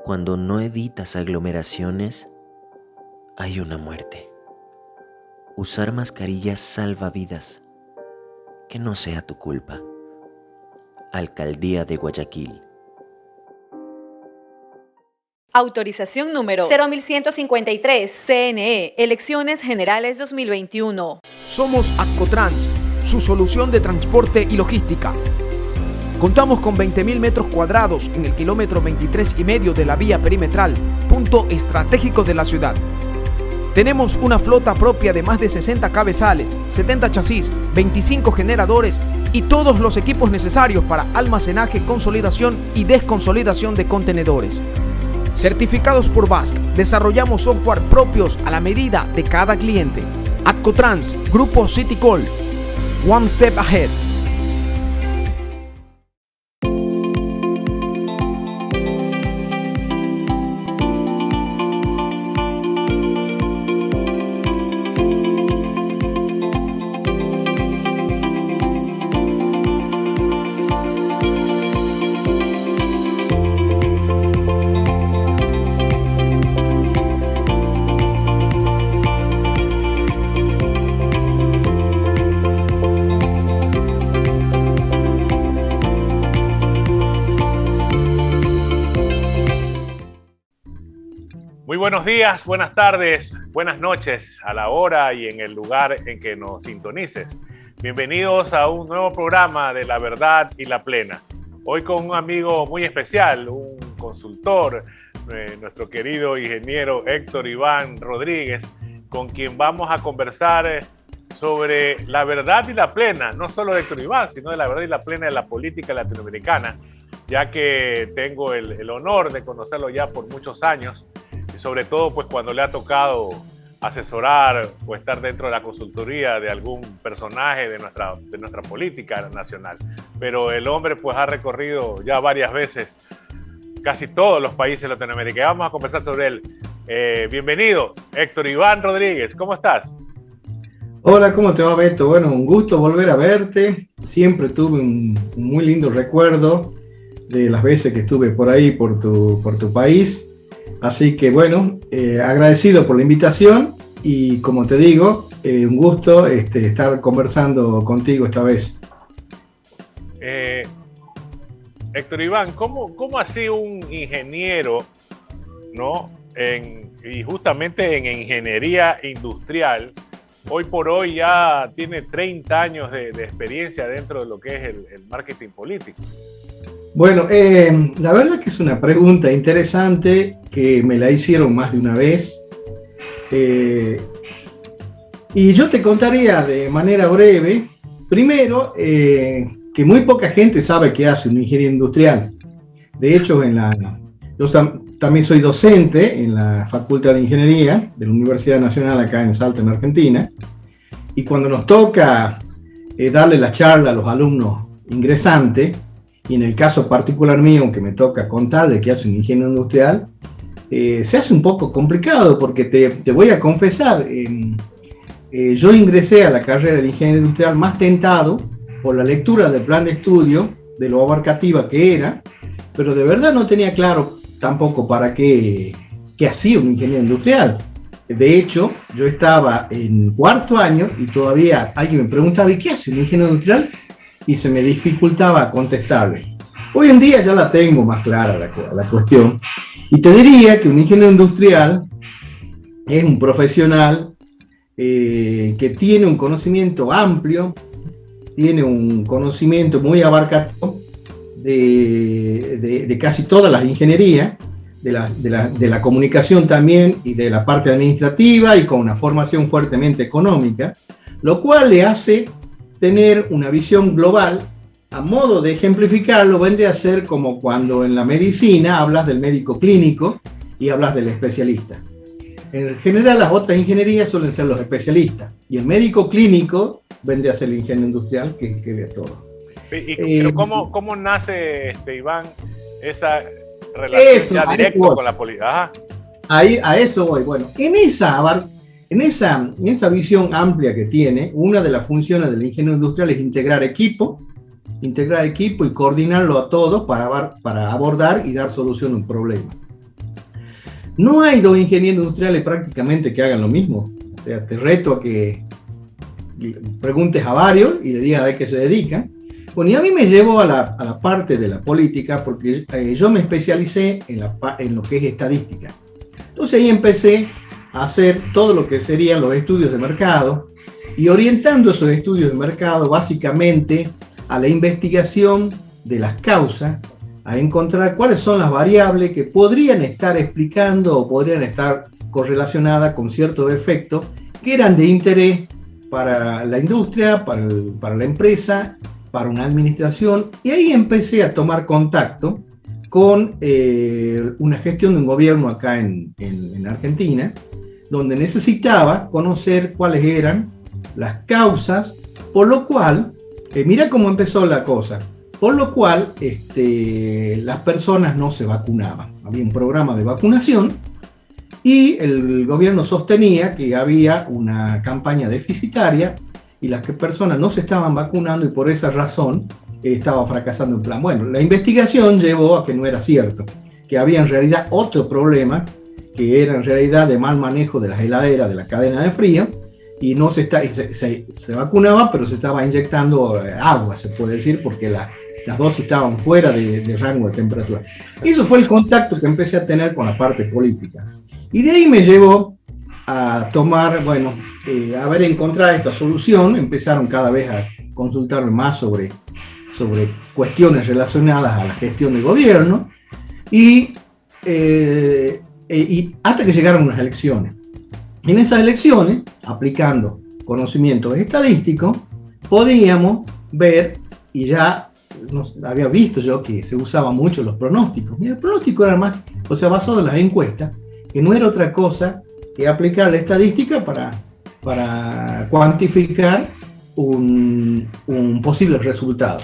Cuando no evitas aglomeraciones, hay una muerte. Usar mascarillas salva vidas. Que no sea tu culpa. Alcaldía de Guayaquil. Autorización número 0153, CNE, Elecciones Generales 2021. Somos Accotrans, su solución de transporte y logística. Contamos con 20.000 metros cuadrados en el kilómetro 23,5 de la vía perimetral, punto estratégico de la ciudad. Tenemos una flota propia de más de 60 cabezales, 70 chasis, 25 generadores y todos los equipos necesarios para almacenaje, consolidación y desconsolidación de contenedores. Certificados por BASC, desarrollamos software propios a la medida de cada cliente. Accotrans, Grupo Citycol, One Step Ahead. Muy buenos días, buenas tardes, buenas noches a la hora y en el lugar en que nos sintonices. Bienvenidos a un nuevo programa de La Verdad y la Plena. Hoy con un amigo muy especial, un consultor, nuestro querido ingeniero Héctor Iván Rodríguez, con quien vamos a conversar sobre la verdad y la plena, no solo de Héctor Iván, sino de la verdad y la plena de la política latinoamericana, ya que tengo el honor de conocerlo ya por muchos años, y sobre todo pues cuando le ha tocado asesorar o estar dentro de la consultoría de algún personaje de nuestra política nacional. Pero el hombre pues ha recorrido ya varias veces casi todos los países de Latinoamérica y vamos a conversar sobre él. Bienvenido, Héctor Iván Rodríguez, ¿cómo estás? Hola, ¿cómo te va, Beto? Bueno, un gusto volver a verte. Siempre tuve un muy lindo recuerdo de las veces que estuve por ahí, por tu país. Así que bueno, agradecido por la invitación y como te digo, un gusto estar conversando contigo esta vez. Héctor Iván, ¿cómo así un ingeniero, ¿no? Y justamente en ingeniería industrial, hoy por hoy ya tiene 30 años de experiencia dentro de lo que es el marketing político? Bueno, la verdad que es una pregunta interesante que me la hicieron más de una vez. Y yo te contaría de manera breve, primero, que muy poca gente sabe qué hace un ingeniero industrial. De hecho, yo también soy docente en la Facultad de Ingeniería de la Universidad Nacional acá en Salta, en Argentina. Y cuando nos toca darle la charla a los alumnos ingresantes, y en el caso particular mío, que me toca contarle qué hace un ingeniero industrial, se hace un poco complicado porque te voy a confesar, yo ingresé a la carrera de ingeniero industrial más tentado por la lectura del plan de estudio, de lo abarcativa que era, pero de verdad no tenía claro tampoco para qué hacía un ingeniero industrial. De hecho, yo estaba en cuarto año y todavía alguien me preguntaba, ¿y qué hace un ingeniero industrial? Y se me dificultaba contestarle. Hoy en día ya la tengo más clara la cuestión. Y te diría que un ingeniero industrial es un profesional que tiene un conocimiento amplio, tiene un conocimiento muy abarcativo de casi todas las ingenierías, de la comunicación también y de la parte administrativa y con una formación fuertemente económica, lo cual le hace tener una visión global. A modo de ejemplificarlo, vendría a ser como cuando en la medicina hablas del médico clínico y hablas del especialista. En general, las otras ingenierías suelen ser los especialistas, y el médico clínico vendría a ser el ingeniero industrial que ve todo. Pero ¿cómo nace, Iván, esa relación ya directa con la política? Ahí, a eso voy. Bueno, en esa visión amplia que tiene, una de las funciones del ingeniero industrial es integrar equipo y coordinarlo a todos para abordar y dar solución a un problema. No hay dos ingenieros industriales prácticamente que hagan lo mismo. O sea, te reto a que preguntes a varios y le digas a qué se dedican. Bueno, y a mí me llevó a la parte de la política porque yo me especialicé en lo que es estadística. Entonces ahí empecé a hacer todo lo que serían los estudios de mercado y orientando esos estudios de mercado básicamente a la investigación de las causas, a encontrar cuáles son las variables que podrían estar explicando o podrían estar correlacionadas con ciertos efectos que eran de interés para la industria, para la empresa, para una administración, y ahí empecé a tomar contacto con una gestión de un gobierno acá en Argentina, donde necesitaba conocer cuáles eran las causas, por lo cual, mira cómo empezó la cosa, por lo cual las personas no se vacunaban. Había un programa de vacunación y el gobierno sostenía que había una campaña deficitaria y las personas no se estaban vacunando y por esa razón estaba fracasando el plan. Bueno, la investigación llevó a que no era cierto, que había en realidad otro problema, que era en realidad de mal manejo de las heladeras, de la cadena de frío, y no se vacunaba, pero se estaba inyectando agua, se puede decir, porque las dosis estaban fuera de rango de temperatura. Eso fue el contacto que empecé a tener con la parte política. Y de ahí me llevó a tomar, haber encontrado esta solución. Empezaron cada vez a consultarme más sobre cuestiones relacionadas a la gestión de gobierno y hasta que llegaron unas elecciones. En esas elecciones, aplicando conocimientos estadísticos, podíamos ver, y ya había visto yo que se usaban mucho los pronósticos. Y el pronóstico era más, basado en las encuestas, que no era otra cosa que aplicar la estadística para cuantificar un posible resultado.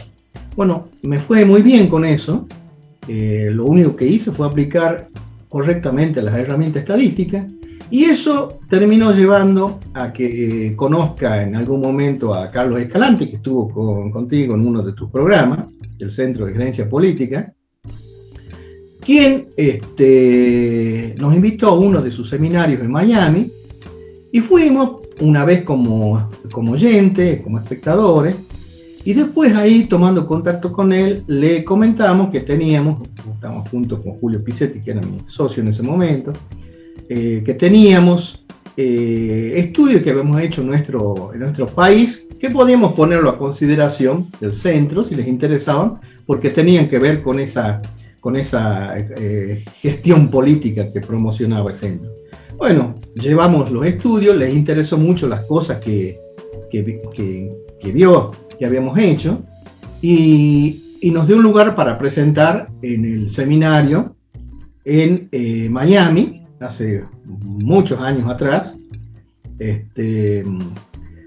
Bueno, me fue muy bien con eso. Lo único que hice fue aplicar correctamente las herramientas estadísticas y eso terminó llevando a que conozca en algún momento a Carlos Escalante, que estuvo contigo en uno de tus programas, del Centro de Gerencia Política, quien nos invitó a uno de sus seminarios en Miami y fuimos una vez como oyentes, como espectadores, y después ahí tomando contacto con él le comentamos que estábamos junto con Julio Pisetti, que era mi socio en ese momento, que teníamos estudios que habíamos hecho en nuestro país que podíamos ponerlo a consideración del centro si les interesaban, porque tenían que ver con esa gestión política que promocionaba el centro. Bueno, llevamos los estudios, les interesó mucho las cosas que vio que habíamos hecho y nos dio un lugar para presentar en el seminario en Miami, hace muchos años atrás.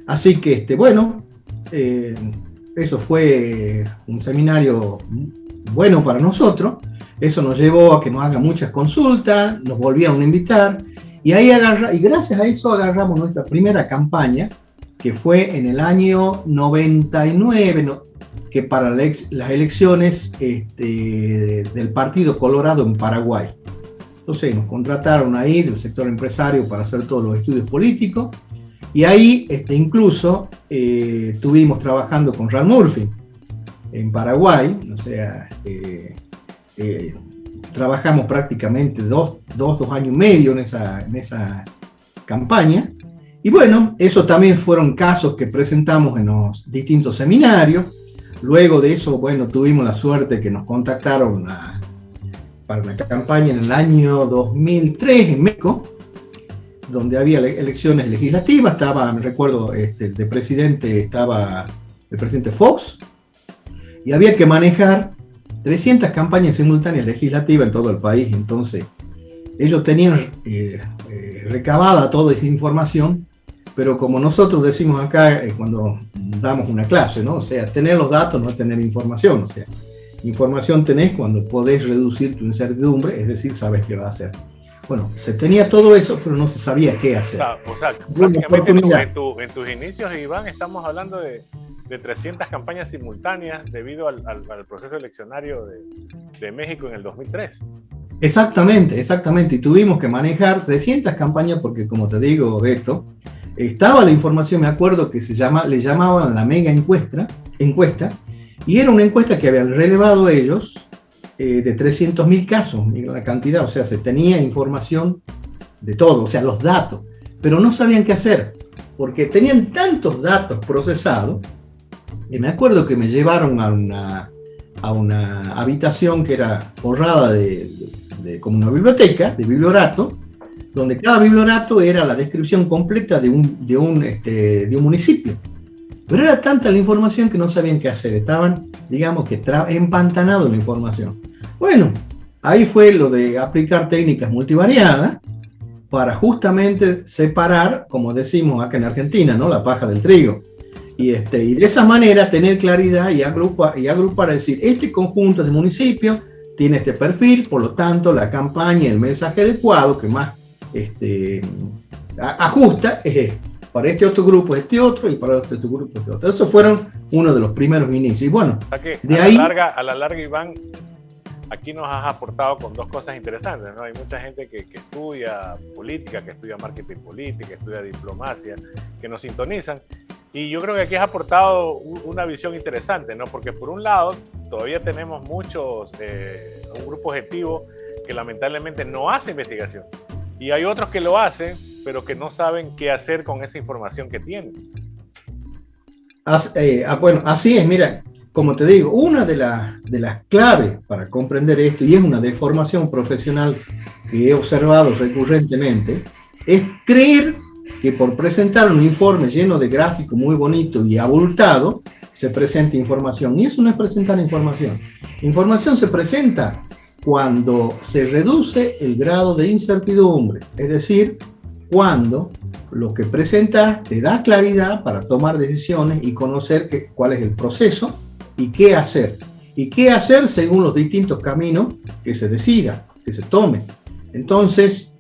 Así que, eso fue un seminario bueno para nosotros. Eso nos llevó a que nos hagan muchas consultas, nos volvieron a invitar, y gracias a eso agarramos nuestra primera campaña, que fue en el año 99, que para las elecciones del Partido Colorado en Paraguay. Entonces nos contrataron ahí del sector empresario para hacer todos los estudios políticos, y ahí incluso estuvimos trabajando con Rand Murphy en Paraguay, o sea, trabajamos prácticamente dos años y medio en esa campaña. Y bueno, eso también fueron casos que presentamos en los distintos seminarios. Luego de eso, tuvimos la suerte que nos contactaron para una campaña en el año 2003 en México, donde había elecciones legislativas. Recuerdo, de presidente estaba el presidente Fox, y había que manejar 300 campañas simultáneas legislativas en todo el país. Entonces, ellos tenían recabada toda esa información, pero como nosotros decimos acá cuando damos una clase, ¿no? O sea, tener los datos no es tener información, o sea, información tenés cuando podés reducir tu incertidumbre, es decir, sabes qué va a hacer. Bueno, se tenía todo eso, pero no se sabía qué hacer. O sea prácticamente en tus inicios, Iván, estamos hablando de 300 campañas simultáneas debido al proceso eleccionario de México en el 2003. Exactamente, y tuvimos que manejar 300 campañas porque, como te digo, Beto, estaba la información, me acuerdo que le llamaban la mega encuesta, y era una encuesta que habían relevado ellos de 300.000 casos, la cantidad, o sea, se tenía información de todo, o sea, los datos, pero no sabían qué hacer, porque tenían tantos datos procesados, y me acuerdo que me llevaron a una habitación que era forrada como una biblioteca, de bibliorato, donde cada bibliorato era la descripción completa de un municipio. Pero era tanta la información que no sabían qué hacer, estaban, digamos que empantanados en la información. Bueno, ahí fue lo de aplicar técnicas multivariadas para justamente separar, como decimos acá en Argentina, ¿no? La paja del trigo. Y de esa manera tener claridad y agrupar, decir, este conjunto de municipios tiene este perfil, por lo tanto la campaña, el mensaje adecuado que más ajusta es este. Para este otro grupo este otro y para este otro grupo este otro. Esos fueron uno de los primeros inicios. Y bueno, o sea que de a ahí... la larga, Iván, aquí nos has aportado con dos cosas interesantes, ¿no? Hay mucha gente que estudia política, que estudia marketing política, que estudia diplomacia, que nos sintonizan. Y yo creo que aquí has aportado una visión interesante, ¿no? Porque por un lado, todavía tenemos un grupo objetivo que lamentablemente no hace investigación. Y hay otros que lo hacen, pero que no saben qué hacer con esa información que tienen. Bueno, así es, mira, como te digo, una de las claves para comprender esto, y es una deformación profesional que he observado recurrentemente, es creer que por presentar un informe lleno de gráficos muy bonito y abultado, se presenta información. Y eso no es presentar información. Información se presenta cuando se reduce el grado de incertidumbre, es decir, cuando lo que presentas te da claridad para tomar decisiones y conocer cuál es el proceso y qué hacer. Y qué hacer según los distintos caminos que se decida, que se tome. Entonces,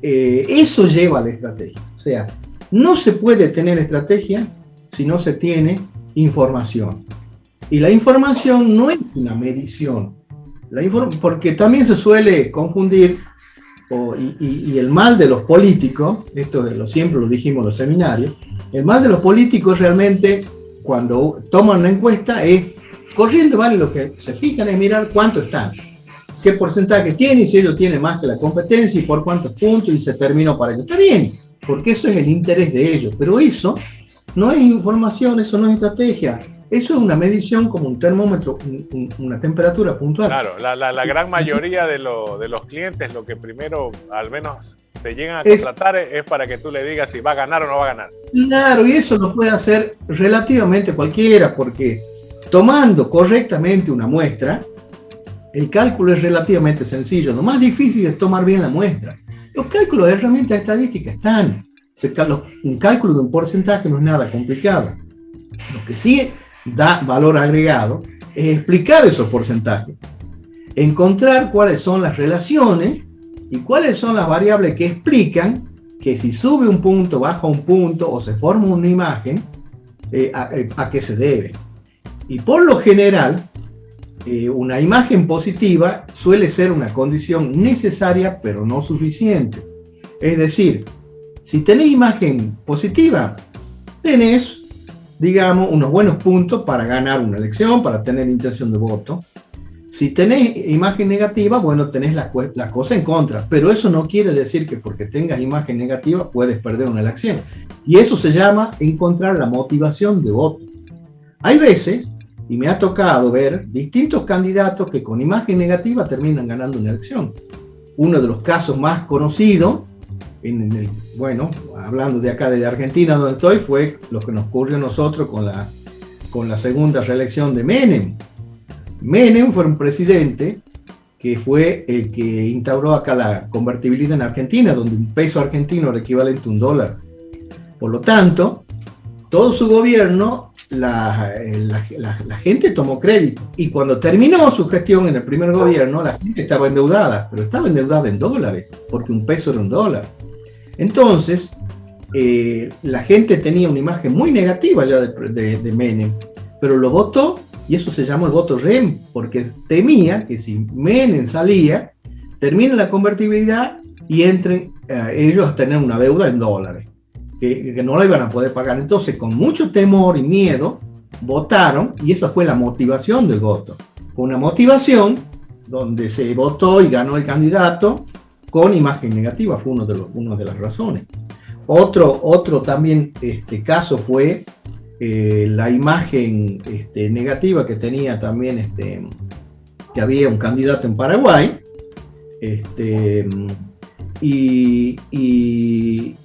eso lleva a la estrategia. O sea, no se puede tener estrategia si no se tiene información. Y la información no es una medición. Porque también se suele confundir, y el mal de los políticos, siempre lo dijimos en los seminarios, el mal de los políticos realmente, cuando toman una encuesta, es corriendo, ¿vale? Lo que se fijan es mirar cuánto están, qué porcentaje tiene, y si ellos tienen más que la competencia, y por cuántos puntos, y se terminó para ellos. Está bien, porque eso es el interés de ellos, pero eso no es información, eso no es estrategia. Eso es una medición como un termómetro, una temperatura puntual. Claro, la gran mayoría de los clientes, lo que primero al menos te llegan a contratar es para que tú le digas si va a ganar o no va a ganar. Claro, y eso lo puede hacer relativamente cualquiera, porque tomando correctamente una muestra, el cálculo es relativamente sencillo. Lo más difícil es tomar bien la muestra. Los cálculos de herramientas estadísticas están. Un cálculo de un porcentaje no es nada complicado. Lo que sí da valor agregado es explicar esos porcentajes, encontrar cuáles son las relaciones y cuáles son las variables que explican que si sube un punto, baja un punto o se forma una imagen, a qué se debe. Y por lo general, una imagen positiva suele ser una condición necesaria pero no suficiente. Es decir, si tenés imagen positiva, tenés, digamos, unos buenos puntos para ganar una elección, para tener intención de voto. Si tenés imagen negativa, bueno, tenés la cosa en contra, pero eso no quiere decir que porque tengas imagen negativa puedes perder una elección. Y eso se llama encontrar la motivación de voto. Hay veces, y me ha tocado ver, distintos candidatos que con imagen negativa terminan ganando una elección. Uno de los casos más conocidos, bueno, hablando de acá de Argentina donde estoy, fue lo que nos ocurrió a nosotros con la segunda reelección de Menem. Menem fue un presidente que fue el que instauró acá la convertibilidad en Argentina, donde un peso argentino era equivalente a $1. Por lo tanto, todo su gobierno, la gente tomó crédito. Y cuando terminó su gestión en el primer gobierno, la gente estaba endeudada, pero estaba endeudada en dólares, porque un peso era $1. Entonces, la gente tenía una imagen muy negativa ya de Menem, pero lo votó, y eso se llamó el voto REM, porque temía que si Menem salía, termine la convertibilidad y entren ellos a tener una deuda en dólares, que no la iban a poder pagar. Entonces, con mucho temor y miedo, votaron, y esa fue la motivación del voto. Fue una motivación donde se votó y ganó el candidato con imagen negativa, fue una de las razones. Otro también caso fue la imagen negativa que tenía también, que había un candidato en Paraguay, y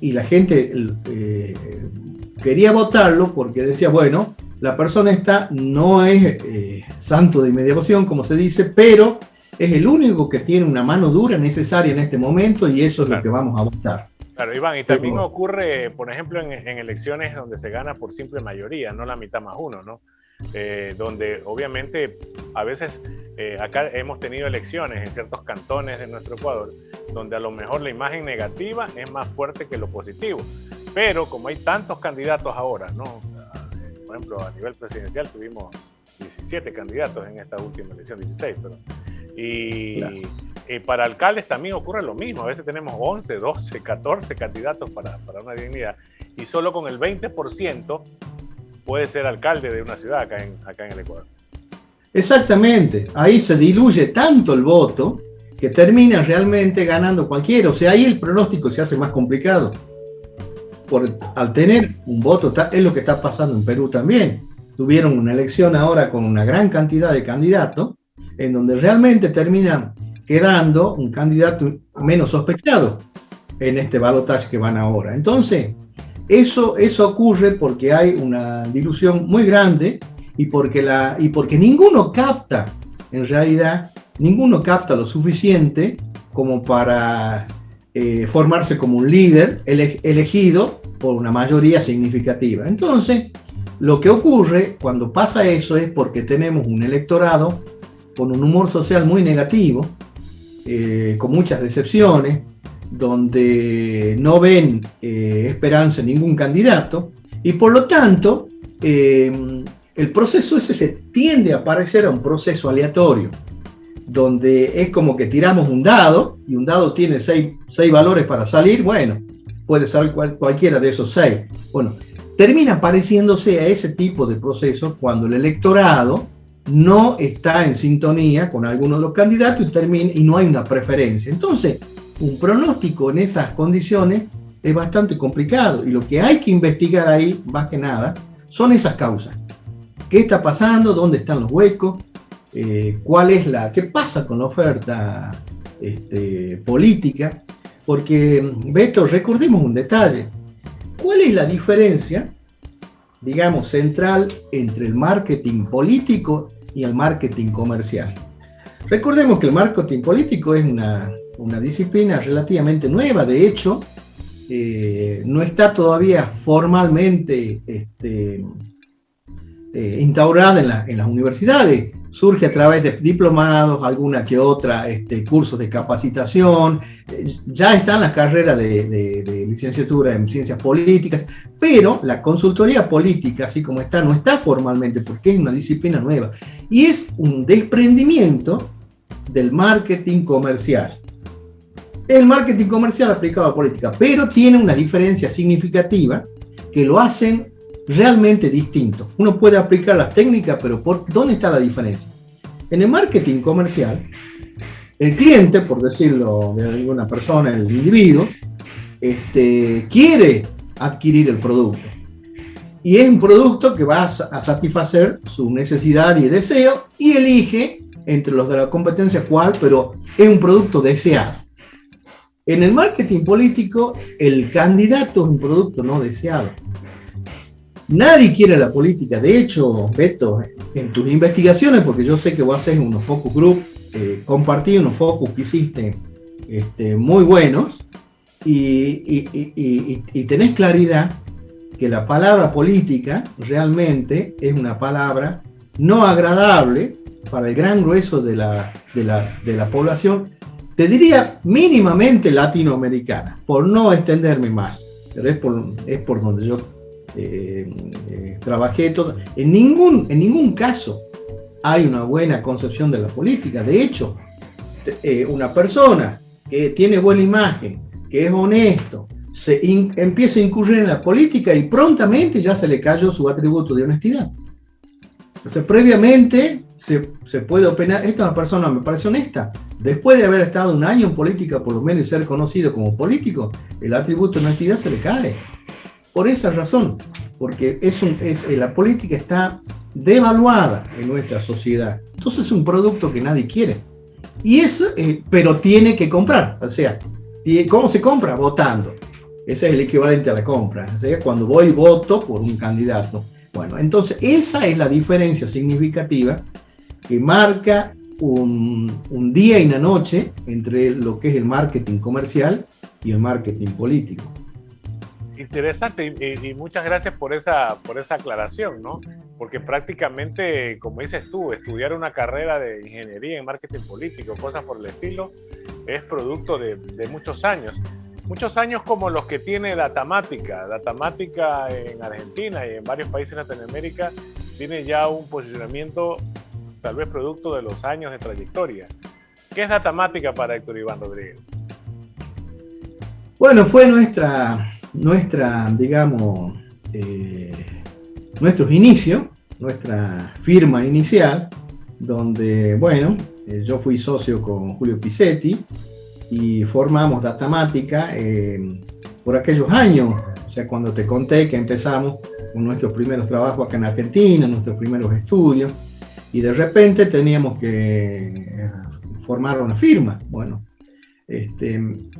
la gente quería votarlo porque decía, bueno, la persona esta no es santo de mi devoción, como se dice, pero es el único que tiene una mano dura necesaria en este momento, y eso es lo que vamos a votar. Claro, Iván, y también ocurre, por ejemplo, en elecciones donde se gana por simple mayoría, no la mitad más uno, ¿no? Donde obviamente a veces acá hemos tenido elecciones en ciertos cantones de nuestro Ecuador, donde a lo mejor la imagen negativa es más fuerte que lo positivo, pero como hay tantos candidatos ahora, ¿no? Por ejemplo, a nivel presidencial tuvimos 17 candidatos en esta última elección, 16, perdón. Y claro, para alcaldes también ocurre lo mismo. A veces tenemos 11, 12, 14 candidatos para una dignidad, y solo con el 20% puede ser alcalde de una ciudad acá en el Ecuador. Exactamente, ahí se diluye tanto el voto que termina realmente ganando cualquiera. O sea, ahí el pronóstico se hace más complicado. Al tener un voto, es lo que está pasando en Perú también. Tuvieron una elección ahora con una gran cantidad de candidatos, en donde realmente termina quedando un candidato menos sospechado en este balotaje que van ahora. Entonces, eso ocurre porque hay una dilución muy grande y porque ninguno capta, en realidad, ninguno capta lo suficiente como para formarse como un líder elegido por una mayoría significativa. Entonces, lo que ocurre cuando pasa eso es porque tenemos un electorado con un humor social muy negativo, con muchas decepciones, donde no ven esperanza en ningún candidato, y por lo tanto el proceso ese se tiende a parecer a un proceso aleatorio, donde es como que tiramos un dado, y un dado tiene seis valores para salir. Bueno, puede salir cualquiera de esos 6. Bueno, termina pareciéndose a ese tipo de proceso cuando el electorado no está en sintonía con alguno de los candidatos y no hay una preferencia. Entonces, un pronóstico en esas condiciones es bastante complicado, y lo que hay que investigar ahí, más que nada, son esas causas. ¿Qué está pasando? ¿Dónde están los huecos? ¿Qué pasa con la oferta política? Porque, Beto, recordemos un detalle. ¿Cuál es la diferencia, digamos, central entre el marketing político y el marketing comercial? Recordemos que el marketing político es una disciplina relativamente nueva. De hecho, no está todavía formalmente instaurada en las universidades. Surge a través de diplomados, alguna que otra cursos de capacitación. Ya está en la carrera de licenciatura en ciencias políticas, pero la consultoría política, así como está, no está formalmente, porque es una disciplina nueva, y es un desprendimiento del marketing comercial. El marketing comercial aplicado a política, pero tiene una diferencia significativa que lo hacen realmente distinto. Uno puede aplicar las técnicas, pero ¿dónde está la diferencia? En el marketing comercial, el cliente, por decirlo de alguna persona, el individuo, quiere adquirir el producto. Y es un producto que va a satisfacer su necesidad y deseo, y elige entre los de la competencia cuál, pero es un producto deseado. En el marketing político, el candidato es un producto no deseado. Nadie quiere la política. De hecho, Beto, en tus investigaciones, porque yo sé que vos haces unos focus group compartí unos focus que hiciste muy buenos y tenés claridad que la palabra política realmente es una palabra no agradable para el gran grueso de la población, te diría mínimamente latinoamericana, por no extenderme más, pero es por donde yo trabajé todo. En ningún caso hay una buena concepción de la política. De hecho, una persona que tiene buena imagen, que es honesto, empieza a incurrir en la política y prontamente ya se le cayó su atributo de honestidad. Entonces, previamente se puede opinar, esta es una persona me parece honesta. Después de haber estado un año en política, por lo menos, y ser conocido como político, el atributo de honestidad se le cae. Por esa razón, porque la política está devaluada en nuestra sociedad. Entonces es un producto que nadie quiere. Y eso, pero tiene que comprar. O sea, ¿cómo se compra? Votando. Ese es el equivalente a la compra. O sea, cuando voy y voto por un candidato. Bueno, entonces esa es la diferencia significativa que marca un día y una noche entre lo que es el marketing comercial y el marketing político. Interesante y muchas gracias por esa aclaración, ¿no? Porque prácticamente, como dices tú, estudiar una carrera de ingeniería en marketing político, cosas por el estilo, es producto de muchos años. Muchos años como los que tiene Datamática. Datamática en Argentina y en varios países de Latinoamérica tiene ya un posicionamiento tal vez producto de los años de trayectoria. ¿Qué es Datamática para Héctor Iván Rodríguez? Bueno, fue digamos, nuestros inicios, nuestra firma inicial, donde, bueno, yo fui socio con Julio Pisetti y formamos Datamática por aquellos años, o sea, cuando te conté que empezamos con nuestros primeros trabajos acá en Argentina, nuestros primeros estudios, y de repente teníamos que formar una firma. Bueno,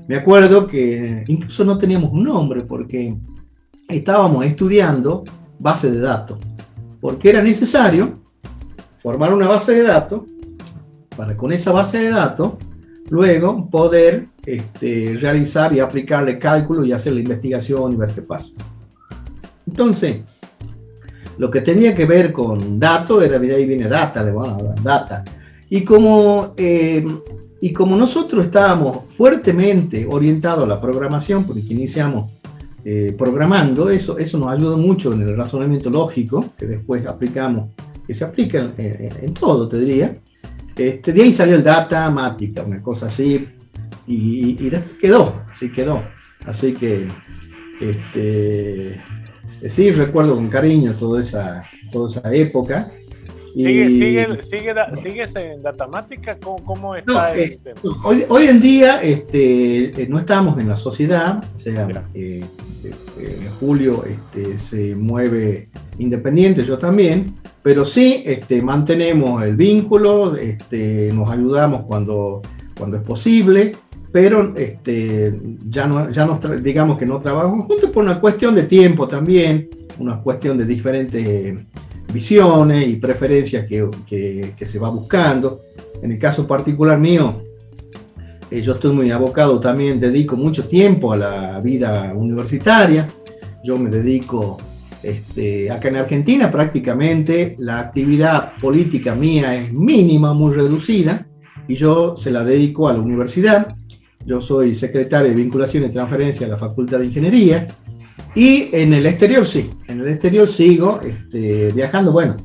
me acuerdo que incluso no teníamos un nombre porque estábamos estudiando base de datos, porque era necesario formar una base de datos para con esa base de datos luego poder realizar y aplicarle cálculos y hacer la investigación y ver qué pasa. Entonces, lo que tenía que ver con datos era, de ahí viene data, data. Y como nosotros estábamos fuertemente orientados a la programación, porque iniciamos programando, eso nos ayudó mucho en el razonamiento lógico, que después aplicamos, que se aplica en todo, te diría. De ahí salió el Datamática, una cosa así, y después quedó. Así que, sí, recuerdo con cariño toda esa época. ¿Sigues en Datamática? ¿Cómo está el tema? Hoy en día no estamos en la sociedad, o sea, Julio se mueve independiente, yo también, pero sí mantenemos el vínculo, nos ayudamos cuando es posible, pero ya no digamos que no trabajamos juntos por una cuestión de tiempo también, una cuestión de diferentes visiones y preferencias que se va buscando. En el caso particular mío, yo estoy muy abocado también, dedico mucho tiempo a la vida universitaria. Yo me dedico, acá en Argentina prácticamente la actividad política mía es mínima, muy reducida, y yo se la dedico a la universidad. Yo soy secretario de Vinculación y Transferencia de la Facultad de Ingeniería, y en el exterior sigo viajando. Bueno,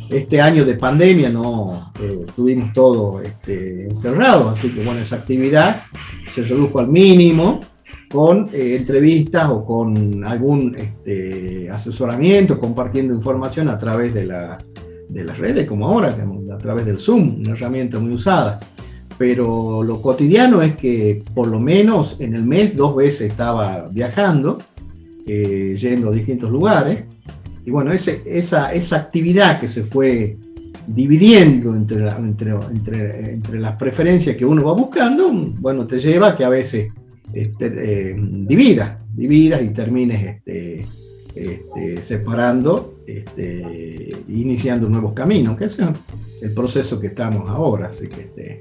este año de pandemia no tuvimos todo encerrado, así que bueno, esa actividad se redujo al mínimo con entrevistas o con algún asesoramiento, compartiendo información a través de las redes, como ahora, a través del Zoom, una herramienta muy usada. Pero lo cotidiano es que por lo menos en el mes 2 veces estaba viajando, yendo a distintos lugares, y bueno, esa actividad que se fue dividiendo entre las preferencias que uno va buscando, bueno, te lleva a que a veces dividas y termines separando iniciando nuevos caminos, que ese es el proceso que estamos ahora. Así que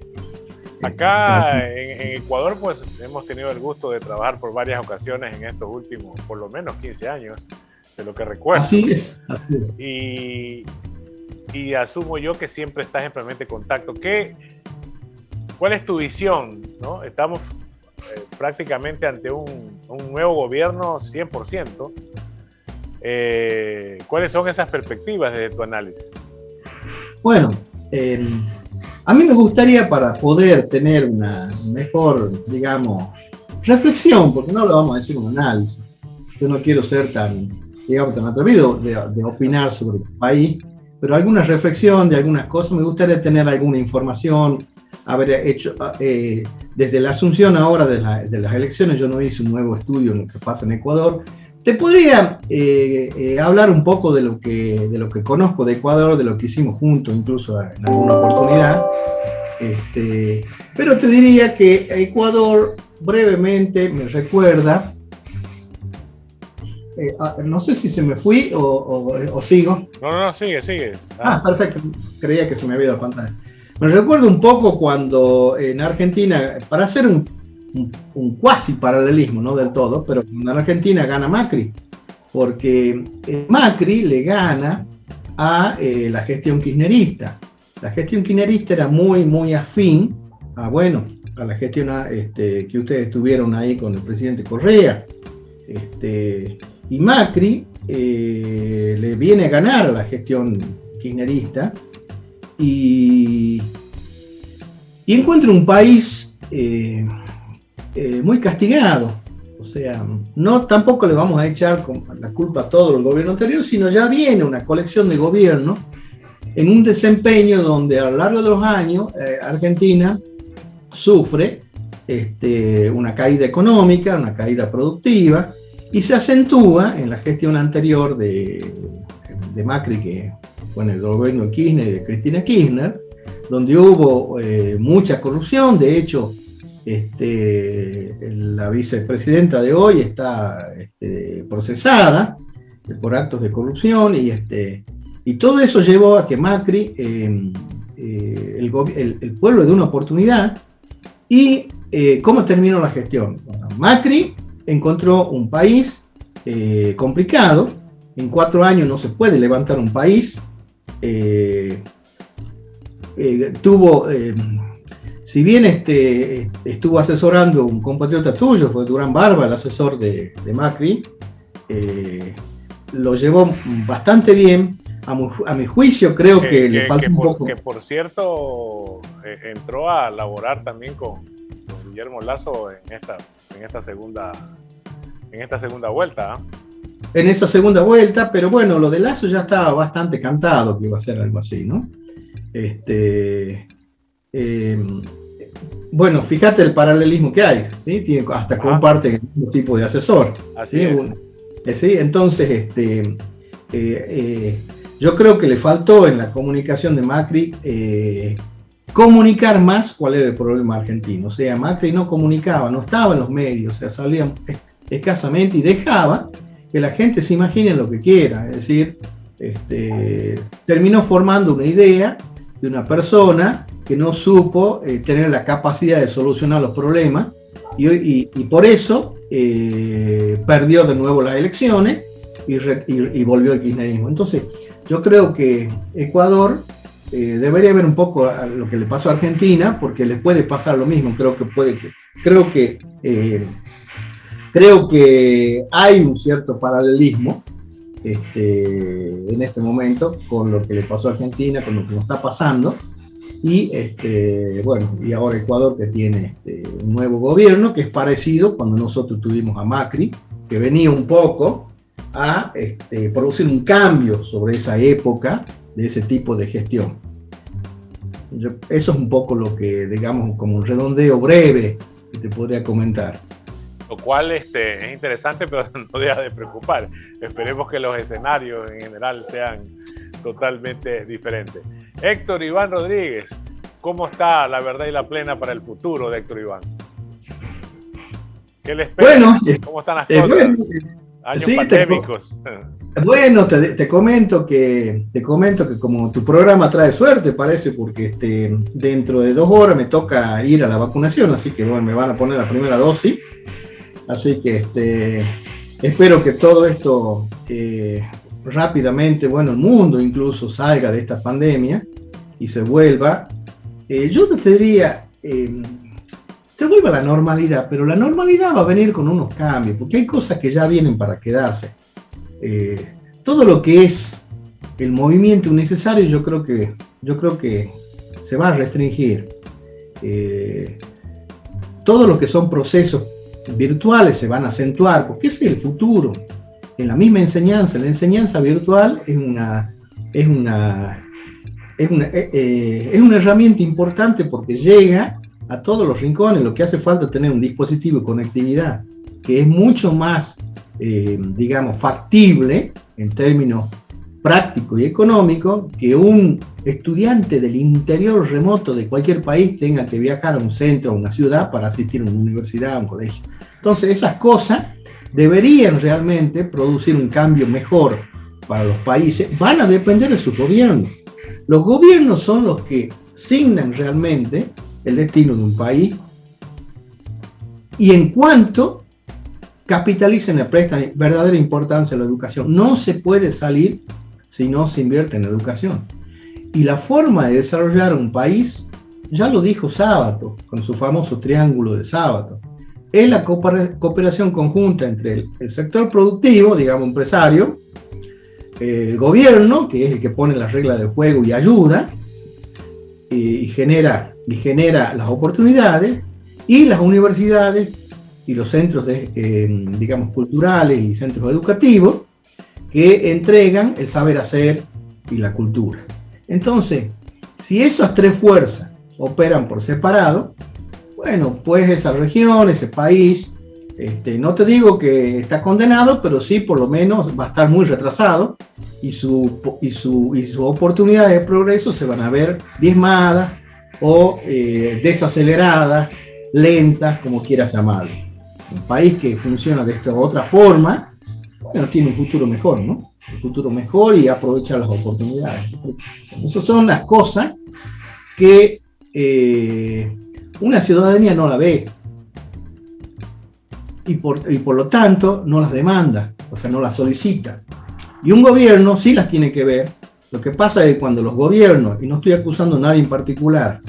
acá en Ecuador, pues hemos tenido el gusto de trabajar por varias ocasiones en estos últimos, por lo menos 15 años, de lo que recuerdo. Así es. Y asumo yo que siempre estás en permanente contacto. ¿Cuál es tu visión, ¿no? Estamos prácticamente ante un nuevo gobierno 100%. ¿Cuáles son esas perspectivas desde tu análisis? Bueno, a mí me gustaría, para poder tener una mejor, digamos, reflexión, porque no lo vamos a decir un análisis, yo no quiero ser tan atrevido de opinar sobre el país, pero alguna reflexión de algunas cosas, me gustaría tener alguna información, haber hecho, desde la asunción ahora de las elecciones, yo no hice un nuevo estudio en lo que pasa en Ecuador. Te podría hablar un poco de lo que conozco de Ecuador, de lo que hicimos juntos, incluso en alguna oportunidad. Pero te diría que Ecuador brevemente me recuerda, no sé si se me fui o sigo. No, sigues. Perfecto, creía que se me había ido la pantalla. Me recuerdo un poco cuando en Argentina, para hacer un cuasi paralelismo, no del todo, pero en Argentina gana Macri, porque Macri le gana a la gestión kirchnerista. La gestión kirchnerista era muy afín a la gestión que ustedes tuvieron ahí con el presidente Correa. Y Macri le viene a ganar a la gestión kirchnerista y encuentra un país muy castigado. O sea, tampoco le vamos a echar la culpa a todo el gobierno anterior, sino ya viene una colección de gobiernos en un desempeño donde a lo largo de los años Argentina sufre una caída económica, una caída productiva, y se acentúa en la gestión anterior de Macri, que fue en el gobierno de Kirchner y de Cristina Kirchner, donde hubo mucha corrupción. De hecho, la vicepresidenta de hoy está procesada por actos de corrupción, y todo eso llevó a que Macri, el pueblo de una oportunidad. ¿Y cómo terminó la gestión? Bueno, Macri encontró un país complicado. En 4 años no se puede levantar un país. Si bien estuvo asesorando un compatriota tuyo, fue Durán Barba, el asesor de Macri, lo llevó bastante bien. A mi juicio, creo que le falta un poco. Que por cierto, entró a laborar también con Guillermo Lasso en esta segunda vuelta. En esa segunda vuelta, pero bueno, lo de Lasso ya estaba bastante cantado que iba a ser algo así, ¿no? Bueno, fíjate el paralelismo que hay, ¿sí? Hasta comparten el mismo tipo de asesor. Así ¿sí? es. ¿Sí? Entonces, yo creo que le faltó en la comunicación de Macri comunicar más cuál era el problema argentino. O sea, Macri no comunicaba, no estaba en los medios, o sea, salía escasamente y dejaba que la gente se imagine lo que quiera. Es decir, terminó formando una idea de una persona que no supo tener la capacidad de solucionar los problemas y por eso perdió de nuevo las elecciones y volvió al kirchnerismo. Entonces, yo creo que Ecuador debería ver un poco a lo que le pasó a Argentina, porque le puede pasar lo mismo. Creo que hay un cierto paralelismo en este momento con lo que le pasó a Argentina, con lo que nos está pasando. Y y ahora Ecuador, que tiene un nuevo gobierno que es parecido cuando nosotros tuvimos a Macri, que venía un poco a producir un cambio sobre esa época de ese tipo de gestión. Eso es un poco lo que, digamos, como un redondeo breve que te podría comentar. Lo cual es interesante, pero no deja de preocupar. Esperemos que los escenarios en general sean totalmente diferentes. Héctor Iván Rodríguez, ¿cómo está La Verdad y la Plena para el futuro de Héctor Iván? ¿Qué le espera? Bueno, ¿Cómo están las cosas? Años Sí, pandémicos. Bueno, te comento que como tu programa trae suerte, parece, porque dentro de 2 horas me toca ir a la vacunación, así que bueno, me van a poner la primera dosis. Así que espero que todo esto rápidamente, bueno, el mundo incluso salga de esta pandemia y se vuelva, yo no te diría, se vuelva a la normalidad, pero la normalidad va a venir con unos cambios, porque hay cosas que ya vienen para quedarse. Todo lo que es el movimiento innecesario, yo creo que se va a restringir. Todo lo que son procesos virtuales se van a acentuar, porque ese es el futuro. En la misma enseñanza, la enseñanza virtual es una herramienta importante porque llega a todos los rincones. Lo que hace falta es tener un dispositivo de conectividad que es mucho más, digamos, factible en términos prácticos y económicos, que un estudiante del interior remoto de cualquier país tenga que viajar a un centro, a una ciudad para asistir a una universidad, a un colegio. Entonces esas cosas deberían realmente producir un cambio mejor para los países. Van a depender de sus gobiernos. Los gobiernos son los que asignan realmente el destino de un país, y en cuanto capitalicen y prestan verdadera importancia a la educación. No se puede salir si no se invierte en educación. Y la forma de desarrollar un país, ya lo dijo Sábato, con su famoso triángulo de Sábato, es la cooperación conjunta entre el sector productivo, digamos empresario, el gobierno, que es el que pone las reglas del juego y ayuda, y genera las oportunidades, y las universidades y los centros digamos, culturales y centros educativos, que entregan el saber hacer y la cultura. Entonces, si esas 3 fuerzas operan por separado, bueno, pues esa región, ese país, no te digo que está condenado, pero sí por lo menos va a estar muy retrasado, y sus oportunidades de progreso se van a ver diezmadas o desaceleradas, lentas, como quieras llamarlo. Un país que funciona de esta otra forma, bueno, tiene un futuro mejor, ¿no? Un futuro mejor y aprovecha las oportunidades. Esas son las cosas que una ciudadanía no la ve, y por lo tanto no las demanda, o sea, no las solicita. Y un gobierno sí las tiene que ver. Lo que pasa es que cuando los gobiernos, y no estoy acusando a nadie en particular,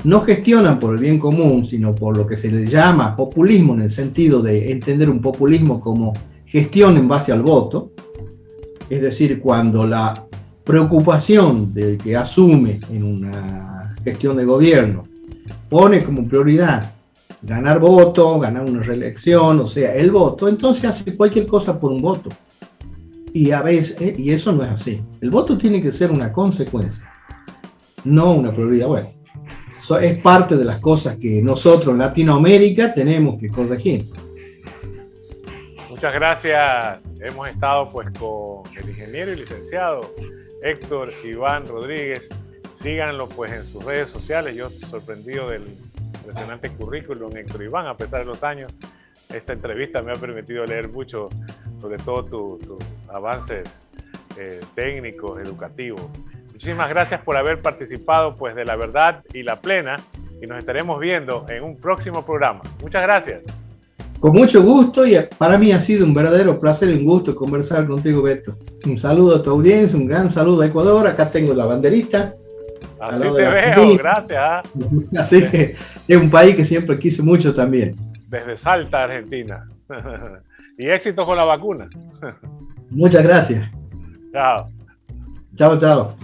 no gestionan por el bien común, sino por lo que se le llama populismo, en el sentido de entender un populismo como gestión en base al voto, es decir, cuando la preocupación del que asume en una gestión de gobierno pone como prioridad ganar voto, ganar una reelección, o sea, el voto, entonces hace cualquier cosa por un voto. Y a veces, y eso no es así. El voto tiene que ser una consecuencia, no una prioridad. Bueno, eso es parte de las cosas que nosotros en Latinoamérica tenemos que corregir. Muchas gracias. Hemos estado pues con el ingeniero y licenciado Héctor Iván Rodríguez. Síganlo pues en sus redes sociales. Yo estoy sorprendido del impresionante currículum, Héctor Iván, a pesar de los años. Esta entrevista me ha permitido leer mucho, sobre todo tus avances técnicos, educativos. Muchísimas gracias por haber participado pues de La Verdad y la Plena, y nos estaremos viendo en un próximo programa. Muchas gracias. Con mucho gusto, y para mí ha sido un verdadero placer y un gusto conversar contigo, Beto. Un saludo a tu audiencia, un gran saludo a Ecuador. Acá tengo la banderita. Así te veo, gracias. Así que es un país que siempre quise mucho también. Desde Salta, Argentina. Y éxito con la vacuna. Muchas gracias. Chao. Chao, chao.